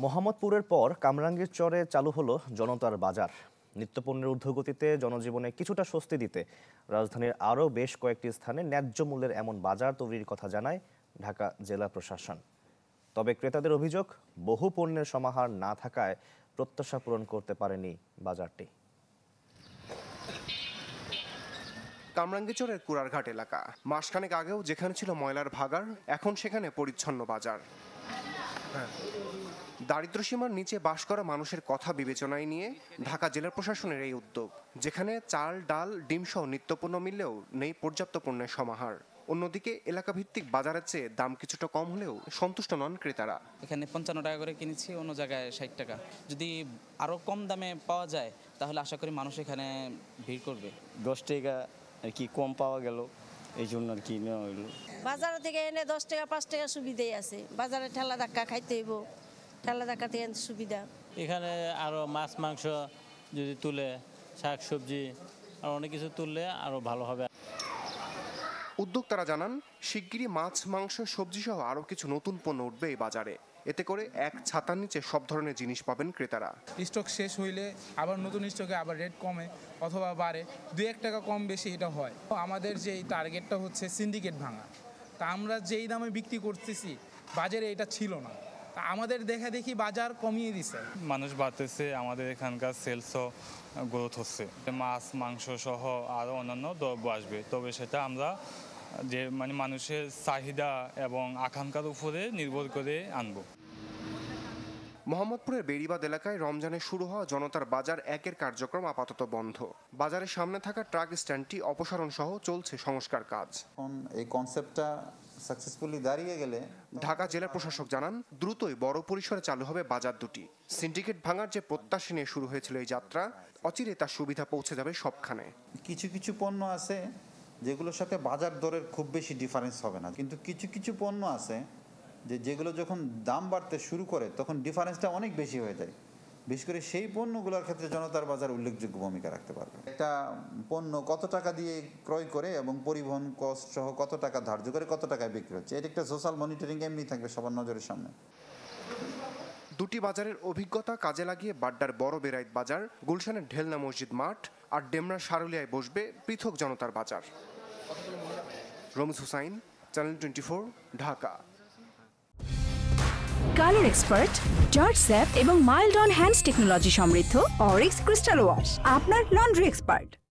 মোহাম্মদপুরের পর কামরাঙ্গীর চরে চালু হলো জনতার বাজার। নিত্যপণ্যের ঊর্ধ্বগতিতে জনজীবনে কিছুটা স্বস্তি দিতে রাজধানীর আরও বেশ কয়েকটি স্থানে ন্যায্য মূল্যের এমন বাজার তৈরির কথা জানায় ঢাকা জেলা প্রশাসন। তবে ক্রেতাদের অভিযোগ, বহু পণ্যের সমাহার না থাকায় প্রত্যাশা পূরণ করতে পারেনি বাজারটি। কামরাঙ্গীরচরের কুড়ারঘাট এলাকা মাসখানেক আগেও যেখানে ছিল ময়লার ভাগাড়, এখন সেখানে পরিচ্ছন্ন বাজার। দারিদ্র্যসীমার নিচে বাস করা মানুষের কথা বিবেচনায় নিয়ে ঢাকা জেলা প্রশাসনের এই উদ্যোগ, যেখানে চাল, ডাল, ডিমসহ নিত্যপণ্য মিললেও নেই পর্যাপ্ত পণ্যের সমাহার। অন্যদিকে এলাকাভিত্তিক বাজারের চেয়ে দাম কিছুটা কম হলেও সন্তুষ্ট নন ক্রেতারা। এখানে 55 টাকা করে কিনেছি, অন্য জায়গায় 60 টাকা। যদি আরও কম দামে পাওয়া যায় তাহলে আশা করি মানুষ এখানে ভিড় করবে। 10 টাকা আর কি কম পাওয়া গেল, এই জন্য আর কি নেওয়া হইল। বাজার থেকে এনে 10 টাকা 5 টাকা সুবিধাই আছে। বাজারে ঠেলা ধাক্কা খাইতে হইব, ঠেলা ধাক্কা থেকে সুবিধা। এখানে আরও মাছ মাংস যদি তুলে, শাক সবজি আর অনেক কিছু তুললে আরও ভালো হবে। উদ্যোক্তারা জানান, শিগগিরই মাছ, মাংস, সবজি সহ আরও কিছু নতুন পণ্য উঠবে এই বাজারে। এতে করে এক ছাতার নিচে সব ধরনের জিনিস পাবেন ক্রেতারা। স্টক শেষ হইলে আবার নতুন স্টকে আবার রেট কমে অথবা বাড়ে, 2-1 টাকা কম বেশি এটা হয়। আমাদের যেই টার্গেটটা হচ্ছে সিন্ডিকেট ভাঙা, তা আমরা যেই দামে বিক্রি করতেছি বাজারে এটা ছিল না, তা আমাদের দেখা দেখি বাজার কমিয়ে দিছে। মানুষ বাড়তেছে, আমাদের এখানকার সেলসও গ্রোথ হচ্ছে। মাছ মাংস সহ আরও অন্যান্য দ্রব্য আসবে, তবে সেটা আমরা যে মানুষের চাহিদা এবং আকাঙ্ক্ষার উপরে নির্ভর করে আনবো। মোহাম্মদপুরের বেড়িবাঁধ এলাকায় রমজানে শুরু হওয়া জনতার বাজার একের কার্যক্রম আপাতত বন্ধ। বাজারের সামনে থাকা ট্রাক স্ট্যান্ডটি অপসারণ সহ চলছে সংস্কার কাজ। এই কনসেপ্টটা সাকসেসফুলি দাঁড়িয়ে গেলে ঢাকা জেলা প্রশাসক জানান, দ্রুতই বড় পরিসরে চালু হবে বাজার দুটি। সিন্ডিকেট ভাঙার যে প্রত্যাশা নিয়ে শুরু হয়েছিল এই যাত্রা, অচিরে তার সুবিধা পৌঁছে যাবে সবখানে। কিছু কিছু পণ্য আছে যেগুলোর সাথে বাজার দরের খুব বেশি ডিফারেন্স হবে না, কিন্তু কিছু কিছু পণ্য আছে যেগুলো যখন দাম বাড়তে শুরু করে তখন ডিফারেন্সটা অনেক বেশি হয়ে যায়। বিশেষ করে সেই পণ্যগুলোর ক্ষেত্রে জনতার বাজার উল্লেখযোগ্য ভূমিকা রাখতে পারবে। একটা পণ্য কত টাকা দিয়ে ক্রয় করে এবং পরিবহন কস্ট সহ কত টাকা ধার্য করে কত টাকায় বিক্রি হচ্ছে, এটা একটা সোশ্যাল মনিটরিং এমনি থাকবে সবার নজরের সামনে। দুটি বাজারের অভিজ্ঞতা কাজে লাগিয়ে বাড্ডার বড় বেড়াইত বাজার, গুলশানের ঢেলনা মসজিদ মাঠ আর ডেমরা সারুলিয়ায় বসবে পৃথক জনতার বাজার। Ramiz Hussain, channel 24, Dhaka. Colour expert, George Sapp এবং মাইল্ড অন হ্যান্ডস টেকনোলজি সমৃদ্ধ অরিক্স ক্রিস্টাল ওয়াশ আপনার লন্ড্রি এক্সপার্ট।